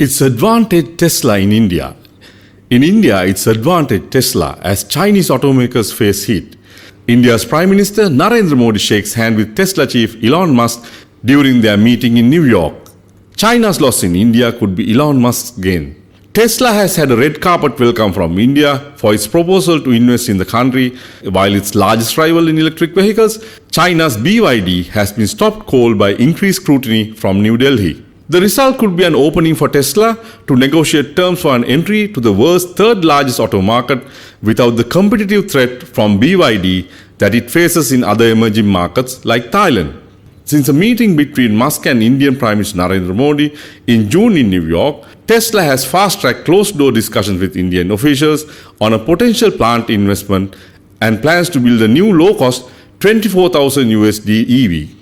Its advantage Tesla in India. In India, its advantage Tesla as Chinese automakers face heat. India's Prime Minister Narendra Modi shakes hands with Tesla chief Elon Musk during their meeting in New York. China's loss in India could be Elon Musk's gain. Tesla has had a red carpet welcome from India for its proposal to invest in the country, while its largest rival in electric vehicles, China's BYD, has been stopped cold by increased scrutiny from New Delhi. The result could be an opening for Tesla to negotiate terms for an entry to the world's third largest auto market without the competitive threat from BYD that it faces in other emerging markets like Thailand. Since a meeting between Musk and Indian Prime Minister Narendra Modi in June in New York, Tesla has fast-tracked closed-door discussions with Indian officials on a potential plant investment and plans to build a new low-cost 24,000 USD EV.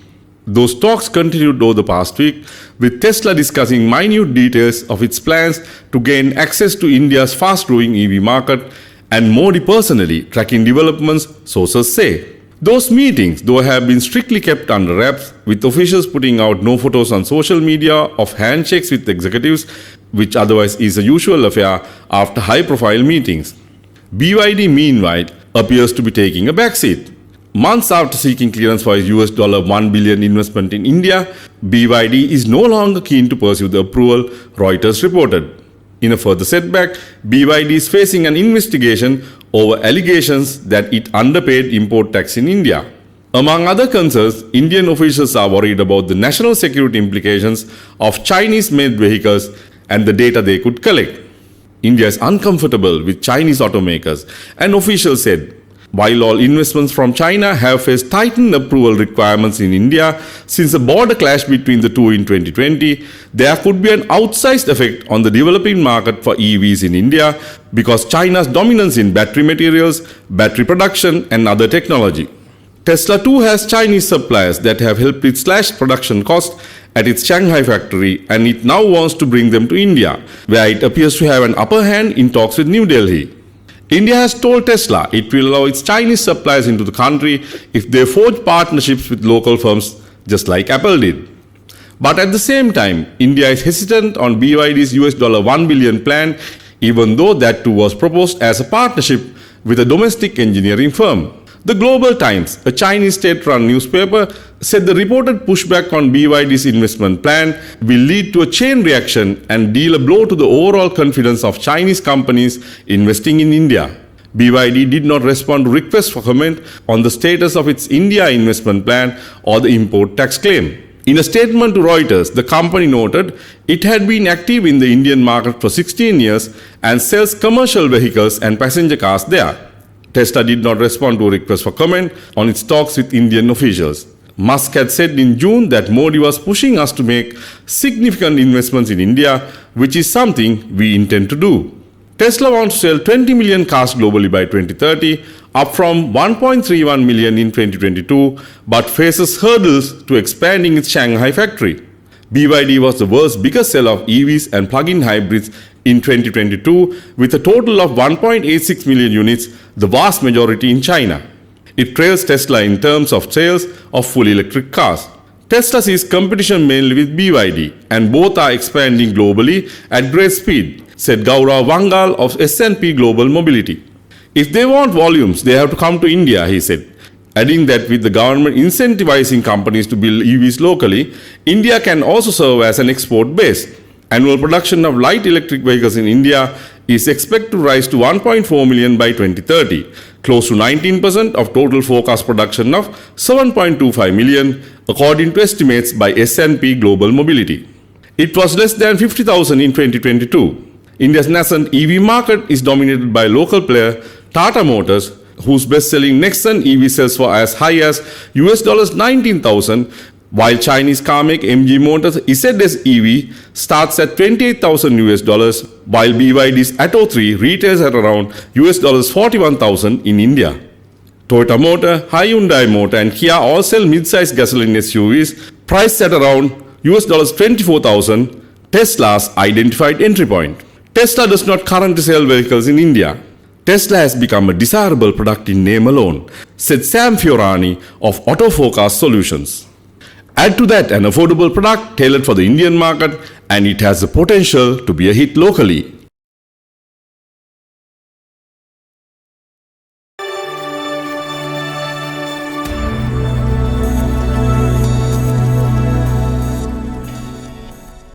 Those talks continued over the past week, with Tesla discussing minute details of its plans to gain access to India's fast-growing EV market and Modi personally tracking developments, sources say. Those meetings, though, have been strictly kept under wraps, with officials putting out no photos on social media of handshakes with executives, which otherwise is a usual affair after high-profile meetings. BYD, meanwhile, appears to be taking a backseat. Months after seeking clearance for its $1 billion investment in India, BYD is no longer keen to pursue the approval, Reuters reported. In a further setback, BYD is facing an investigation over allegations that it underpaid import tax in India. Among other concerns, Indian officials are worried about the national security implications of Chinese-made vehicles and the data they could collect. India is uncomfortable with Chinese automakers, and officials said. While all investments from China have faced tightened approval requirements in India since the border clash between the two in 2020, there could be an outsized effect on the developing market for EVs in India because China's dominance in battery materials, battery production, and other technology. Tesla too has Chinese suppliers that have helped it slash production costs at its Shanghai factory, and it now wants to bring them to India, where it appears to have an upper hand in talks with New Delhi. India has told Tesla it will allow its Chinese suppliers into the country if they forge partnerships with local firms just like Apple did. But at the same time, India is hesitant on BYD's $1 billion plan, even though that too was proposed as a partnership with a domestic engineering firm. The Global Times, a Chinese state-run newspaper, said the reported pushback on BYD's investment plan will lead to a chain reaction and deal a blow to the overall confidence of Chinese companies investing in India. BYD did not respond to requests for comment on the status of its India investment plan or the import tax claim. In a statement to Reuters, the company noted it had been active in the Indian market for 16 years and sells commercial vehicles and passenger cars there. Tesla did not respond to a request for comment on its talks with Indian officials. Musk had said in June that Modi was pushing us to make significant investments in India, which is something we intend to do. Tesla wants to sell 20 million cars globally by 2030, up from 1.31 million in 2022, but faces hurdles to expanding its Shanghai factory. BYD was the world's biggest seller of EVs and plug-in hybrids in 2022, with a total of 1.86 million units, the vast majority in China. It trails Tesla in terms of sales of fully electric cars. Tesla sees competition mainly with BYD, and both are expanding globally at great speed, said Gaurav Vangal of S&P Global Mobility. If they want volumes, they have to come to India, he said, adding that with the government incentivizing companies to build EVs locally, India can also serve as an export base. Annual production of light electric vehicles in India is expected to rise to 1.4 million by 2030, close to 19% of total forecast production of 7.25 million, according to estimates by S&P Global Mobility. It was less than 50,000 in 2022. India's nascent EV market is dominated by local player Tata Motors, whose best-selling Nexon EV sells for as high as $19,000, while Chinese car maker MG Motors ZS EV starts at $28,000, while BYD's Atto 3 retails at around $41,000 in India. Toyota Motor, Hyundai Motor, and Kia all sell mid-size gasoline SUVs priced at around $24,000, Tesla's identified entry point. Tesla does not currently sell vehicles in India. Tesla has become a desirable product in name alone, said Sam Fiorani of Autofocus Solutions. Add to that an affordable product tailored for the Indian market, and it has the potential to be a hit locally.